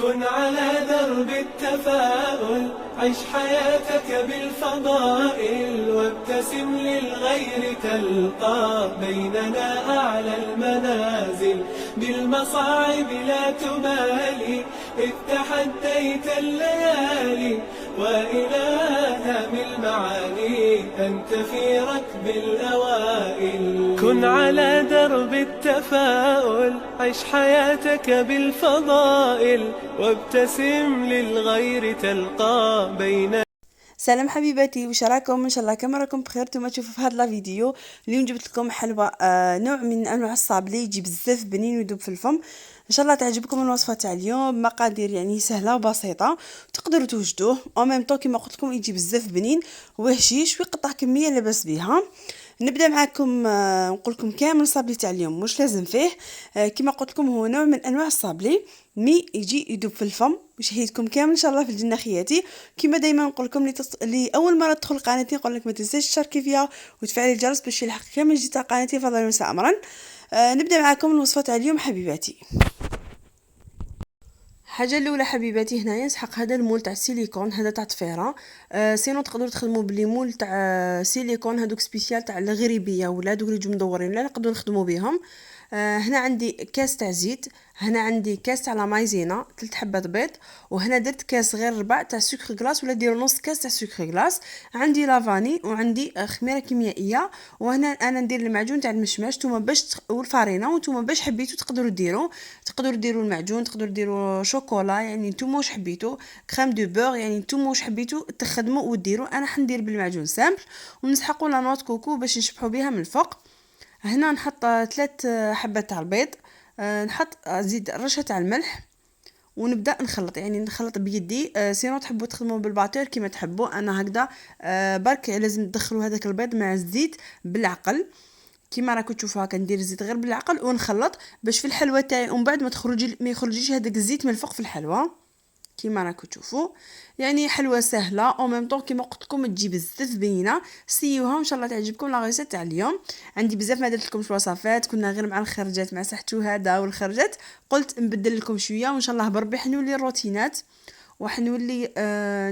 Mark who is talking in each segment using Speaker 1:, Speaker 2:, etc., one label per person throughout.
Speaker 1: كن على درب التفاؤل، عش حياتك بالفضائل، وابتسم للغير تلقى بيننا أعلى المنازل. بالمصاعب لا تبالي، إذ تحديت الليالي، وإلى هام المعالي أنت في ركب الأوائل. كن على درب التفاؤل، عش حياتك بالفضائل، وابتسم للغير تلقى بين.
Speaker 2: سلام حبيباتي، وش راكم؟ ان شاء الله كما راكم بخير. نتوما تشوفوا في هذا الفيديو اليوم جبت لكم حلوى نوع من انواع الصابلي، يجي بزاف بنين ويذوب في الفم. ان شاء الله تعجبكم الوصفه تاع اليوم. مقادير يعني سهله وبسيطه، تقدروا توجدوه او ميم طون كيما قلت لكم، يجي بزاف بنين وهشيش ويقطع كميه لاباس بها. نبدا معكم نقول لكم كامل الصابلي تاع اليوم واش لازم فيه. كما قلت لكم هو نوع من انواع الصابلي مي يجي يذوب في الفم. وشهيتكم كامل ان شاء الله في الجنه خياتي. كما دائما نقول لكم اللي اول مره تدخل قناتي نقول لك ما تنساش تشاركي فيها وتفعلي الجرس باش يلحق كامل جديد على قناتي. فضلا ونساء امرا. نبدا معكم الوصفه تاع اليوم حبيباتي. حاجه الاولى حبيباتي، هنايا نسحق هذا المول تاع السيليكون، هذا تاع طفيره. سينو تقدروا تخدموا بلي مول تاع سيليكون هذوك سبيسيال تاع الغريبيه ولا دوك اللي يجوا مدورين، لا نقدروا نخدموا بهم. هنا عندي كاس تاع زيت، هنا عندي كاس تاع لا مايزينا 3 حبات بيض، وهنا درت كاس غير ربع تاع سكر غلاس ولا ديروا نص كاس تاع سكر غلاس. عندي لافاني وعندي خميره كيميائيه، وهنا انا ندير المعجون تاع المشماش. نتوما باش والفارينه، وانتوما باش حبيتوا تقدروا ديروا المعجون، تقدروا ديروا شوكولا يعني نتوما واش حبيتوا، كريم دو بور يعني نتوما واش حبيتوا تخدموا وديروا. انا حندير بالمعجون سامبل، ونسحقوا لا نوت كوكو باش نشبحوا بها من الفوق. هنا نحط 3 حبات تاع البيض، نحط زيد رشه تاع الملح، ونبدا نخلط يعني نخلط بيدي. سينو تحبوا تخدموا بالباتور كيما تحبوا، انا هكذا. برك لازم تدخلوا هذاك البيض مع الزيت بالعقل كيما راكم تشوفوا هكا. ندير الزيت غير بالعقل ونخلط باش في الحلوه تاعي، ومن بعد ما يخرجيش هذاك الزيت من الفوق في الحلوه كيما راكم تشوفوا. يعني حلوه سهله او ميم طون كيما قلت لكم تجي بزاف بنينه. سيوها ان شاء الله تعجبكم لا ريسيت تاع اليوم. عندي بزاف ما درت لكمش وصفات، كنا غير مع الخرجات مع سحتو هذا والخرجات، قلت نبدل لكم شويه وان شاء الله بربي حنولي الروتينات وحنولي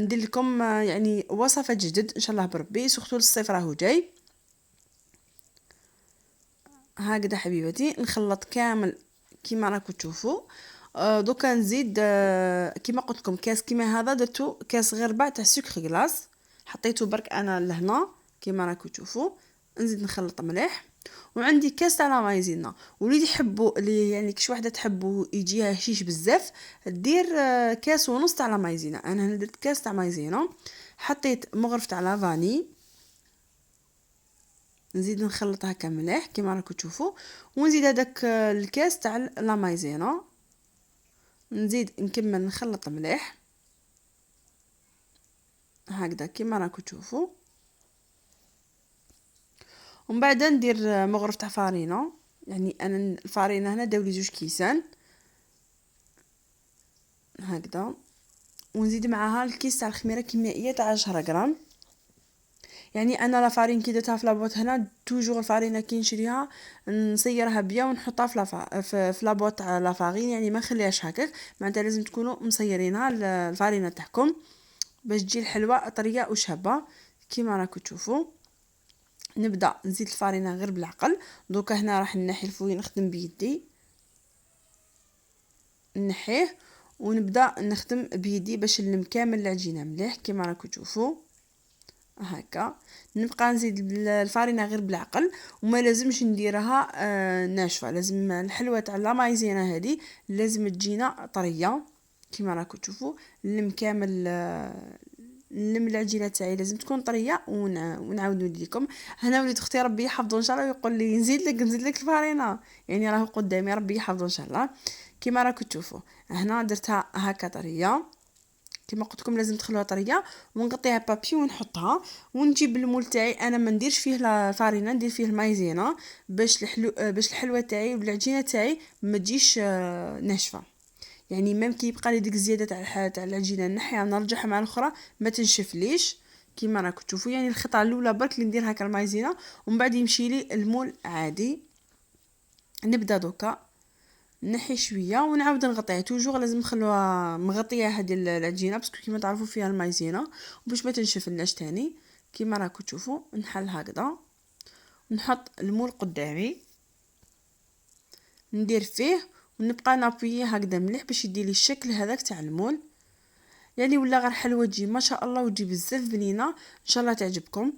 Speaker 2: ندير لكم يعني وصفات جدد ان شاء الله بربي، سورتو الصيف راهو جاي. هكذا حبيبتي نخلط كامل كيما راكم تشوفوا. دوكا نزيد كيما قلت لكم كاس كيما هذا درتو كاس غير ربع تاع سكر غلاس، حطيته برك انا لهنا كيما راكم تشوفوا. نزيد نخلط مليح، وعندي كاس تاع لا مايزينا. واللي يحبوا اللي يعني كش وحده تحبوا يجيها هشيش بزاف دير كاس ونص تاع لا مايزينا. انا هنا درت كاس تاع مايزينا، حطيت مغرف تاع لافاني، نزيد نخلط هكا مليح كيما راكم تشوفوا. ونزيد هذاك الكاس تاع لا مايزينا، نزيد نكمل نخلط مليح هكذا كيما راكم تشوفوا. ومن بعد ندير مغرف تاع فارينه، يعني انا الفارينه هنا داولي 2 كيسان هكذا. ونزيد معاها الكيس تاع الخميره الكيميائيه تاع 10 غرام. يعني انا لا فارين كي درتها في لابوط هنا توجور الفارينه كي نشريها نصيرها بيا ونحطها في لابوط تاع لا فارين، يعني ما نخليهاش هكاك. معناتها لازم تكونوا مصيرينها الفارينه تاعكم باش تجي الحلوه طريه وشابه كيما راكم تشوفوا. نبدا نزيد الفارينه غير بالعقل. دوكا هنا راح نحي الفوي نخدم بيدي، نحيه ونبدا نخدم بيدي باش نلم كامل العجينه مليح كيما راكم تشوفوا هكا. نبقى نزيد الفارينه غير بالعقل، وما لازمش نديرها ناشفه. لازم الحلوه تاع لا مايزينا هذه لازم تجينا طريه كيما راكم تشوفوا. نلم كامل نلم العجينه تاعي لازم تكون طريه. ونعاود نولي لكم. هنا وليد اختي ربي يحفظه ان شاء الله، ويقول لي نزيد لك الفارينه، يعني راه قدامي ربي يحفظه ان شاء الله. كيما راكم تشوفوا هنا درتها هكا طريه كما قلت لكم، لازم تخلوها طريه ونغطيها بابي ونحطها. ونجيب المول تاعي انا ما نديرش فيه لا فارينه، ندير فيه المايزينا باش الحلوه تاعي والعجينه تاعي ما تجيش ناشفه. يعني ميم كي يبقى لي ديك الزياده تاع العجينه نحيها نرجعها مع الاخرى ما تنشفليش كيما راكم تشوفوا. يعني الخطوه الاولى برك اللي ندير هكا المايزينا، ومن بعد يمشي لي المول عادي. نبدا دوكا نحي شويه ونعاود نغطيها. توجور لازم نخلوها مغطيه هذه العجينه باسكو كيما تعرفوا فيها المايزينا وباش ما تنشفلناش تاني. كيما راكم تشوفوا نحل هكذا، نحط المول قدامي ندير فيه ونبقى نابويي هكذا مليح باش يدير لي الشكل هذاك تاع المول. يعني ولا غير حلوه تجي ما شاء الله وتجي بزاف بنينه، ان شاء الله تعجبكم.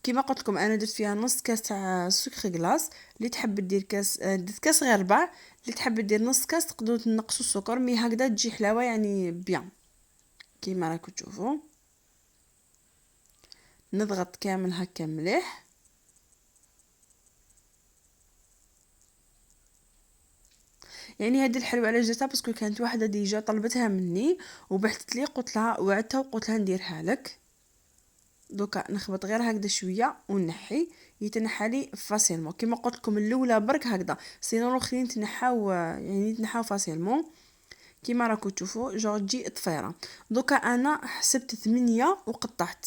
Speaker 2: كيما قلت لكم انا درت فيها نص كاس تاع سكر غلاس، اللي تحب دير كاس درت كاس غير ربع، اللي تحب دير نص كاس تقدروا تنقصوا السكر مي هكذا تجي حلاوه يعني بيان. كيما راكم تشوفوا نضغط كامل هكا مليح. يعني هذه الحلوه علاش درتها باسكو كانت واحده ديجا طلبتها مني وبحثت لي قلت لها وعدتها وقلت لها نديرها لك. دوكا نخبط غير هكذا شويه ونحي يتنحى لي فاسيلمون. كيما قلت لكم الاولى برك هكذا، سينو الاخرين تنحاو يعني تنحاو فاسيلمون. كيما راكم تشوفوا جو تجي طفيره. دوكا انا حسبت 8 وقطعت،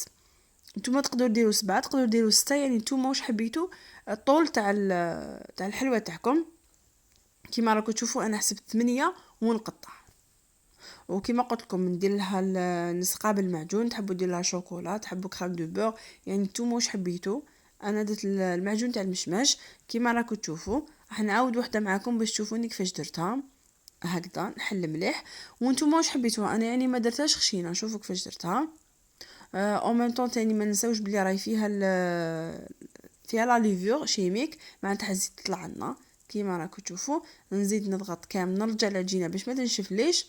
Speaker 2: نتوما تقدروا ديروا 7 تقدروا ديروا 6 يعني نتوما واش حبيتوا الطول تاع الحلوه تاعكم. كيما راكم تشوفوا انا حسبت 8 ونقطع. وكيما قلت لكم ندير لها نسقها بالمعجون، تحبوا دير لها شوكولا تحبوا كريم دو بور يعني نتوما واش حبيتوا. انا درت المعجون تاع المشماش. كيما راكم تشوفوا راح نعاود وحده معكم باش تشوفوني كيفاش درتها. هكذا نحل مليح وانتم واش حبيتوها. انا يعني ما درتهاش خشينه، شوفوا كيفاش درتها. او ميم طون تاني ما نساوش بلي راهي فيها لا ليفور شيميك معناتها الزيت طلع لنا. كيما راكم تشوفوا نزيد نضغط كامل نرجع العجينه باش ما تنشفليش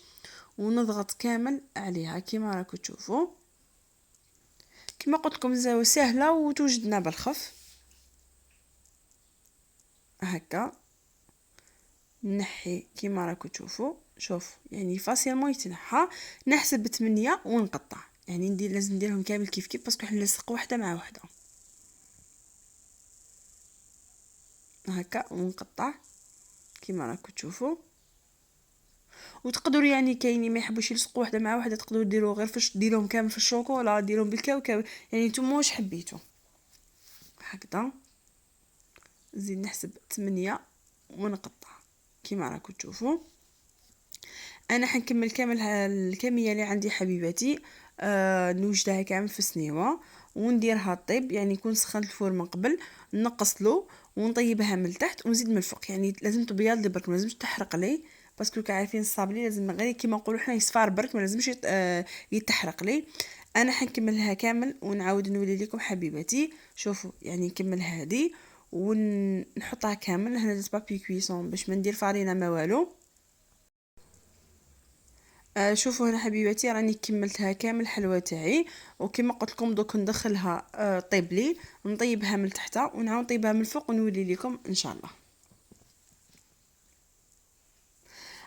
Speaker 2: ونضغط كامل عليها. كيما راكم تشوفوا كيما قلت لكم سهله وتوجدنا بالخف. هكا نحي كيما راكم تشوفوا شوف يعني فاسيلمون يتنحى. نحسب 8 ونقطع يعني لازم نديرهم كامل كيف كيف باسكو حنلصق واحده مع واحده. هكا ونقطع كيما راكم تشوفوا. وتقدروا يعني كاينين ما يحبوش يلصقوا واحده مع واحده تقدروا ديروا غير ديروهم كامل في الشوكولا ديروهم بالكاوكاو يعني نتوما واش حبيتوا. هكذا نزيد نحسب 8 ونقطع كيما راكم تشوفوا. انا حنكمل كامل الكميه اللي عندي حبيباتي. نوجدها كامل في سنيوه ونديرها طيب يعني يكون سخنت الفور من قبل نقص له ونطيبها من التحت ونزيد من الفوق. يعني لازم تبيض برك ما لازمش تحرق لي باسكو كعارفين الصابلي لازم غير كيما نقولوا حنا يصفار برك ما لازمش يتحرق لي. انا حنكملها كامل ونعاود نولي لكم حبيباتي. شوفوا يعني نكمل هذه ونحطها كامل. هنا درت بابي كويسون باش ما ندير فارينه ما والو. شوفوا هنا حبيباتي راني كملتها كامل الحلوه تاعي وكما قلت لكم دوك ندخلها طيب لي نطيبها من تحت ونعاود نطيبها من الفوق ونولي لكم ان شاء الله.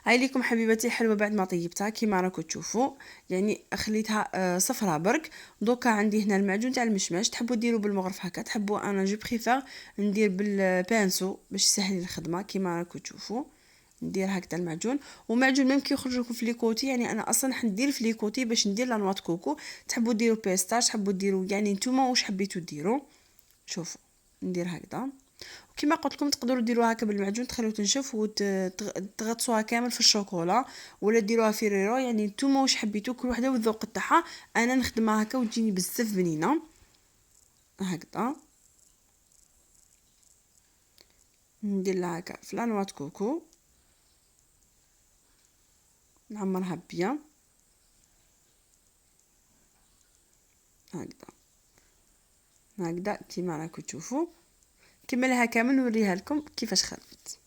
Speaker 2: هاي ليكم حبيباتي الحلوه بعد ما طيبتها كيما راكم تشوفوا يعني خليتها صفرة برك. دوكا عندي هنا المعجون تاع المشماش تحبوا ديروا بالمغرف هكا تحبوا انا جو بريفير ندير بالبانسو باش يسهل الخدمه. كيما راكم تشوفوا ندير هكذا المعجون ومعجون ممكن يخرج لكم في ليكوتي يعني انا اصلا حندير في ليكوتي باش ندير لا نوات كوكو. تحبوا ديروا بيستاش تحبوا ديروا يعني نتوما واش حبيتوا ديروا. شوفوا ندير هكذا وكما قلت لكم تقدروا ديروها هكا بالمعجون تخلوه تنشف وتغطسوها كامل في الشوكولا ولا ديروها في ريرو يعني نتوما واش حبيتوا كل وحده والذوق تاعها. انا نخدمها هكا وتجيني بزاف بنينه. هكذا ندير لها هكا في لانوات كوكو نعمرها بيان هكذا كيما راكم تشوفوا. كملها كامل نوريها لكم كيفاش خرجت.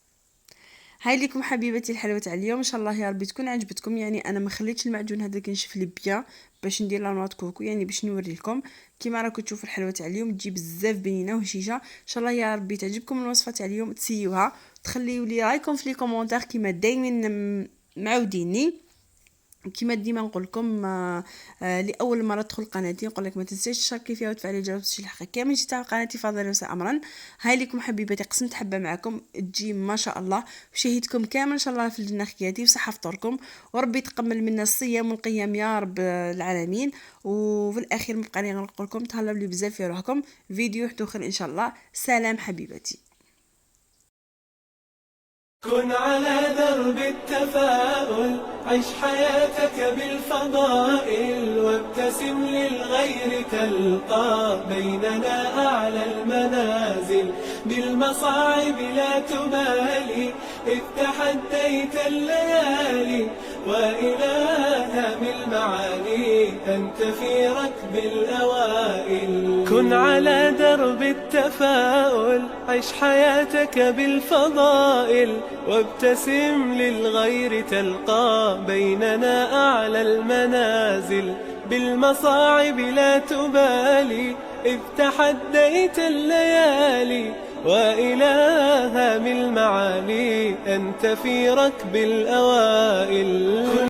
Speaker 2: هاي ليكم حبيباتي الحلوه تاع اليوم ان شاء الله يا ربي تكون عجبتكم. يعني انا ما خليتش المعجون هذاك ينشف لي بيان باش ندير لا نوات كوكو يعني باش نوري لكم. كيما راكم تشوفوا الحلوه تاع اليوم تجي بزاف بنينه وهشيشه. ان شاء الله يا ربي تعجبكم الوصفه تاع اليوم تسيوها تخليوا لي رايكم في لي كومونتير كيما دايما معوديني. كيما ديما نقول لكم لاول مره تدخل قناتي نقول لك ما تنسيش تشاركي فيها وتفعلي الجرس باش يلحقك كامل تاع قناتي فاضل وسع امرا. هاي لكم حبيباتي قسمت حبه معكم تجي ما شاء الله وشهيتكم كامل ان شاء الله في الجنه خياتي وصحه فطوركم وربي يتقبل منا الصيام والقيام يا رب العالمين. وفي الاخير مبقى لي نقول لكم تهلاو لي بزاف في روحكم. فيديو حتى اخر ان شاء الله. سلام حبيباتي.
Speaker 1: كن على درب التفاؤل، عش حياتك بالفضائل، وابتسم للغير تلقى بيننا أعلى المنازل. بالمصاعب لا تبالي، إذ تحديت الليالي، وإلى هام المعالي أنت في ركب الأوائل. كن على درب التفاؤل، عش حياتك بالفضائل، وابتسم للغير تلقى بيننا أعلى المنازل. بالمصاعب لا تبالي، إذ تحديت الليالي، وإلى هام المعالي أنت في ركب الأوائل.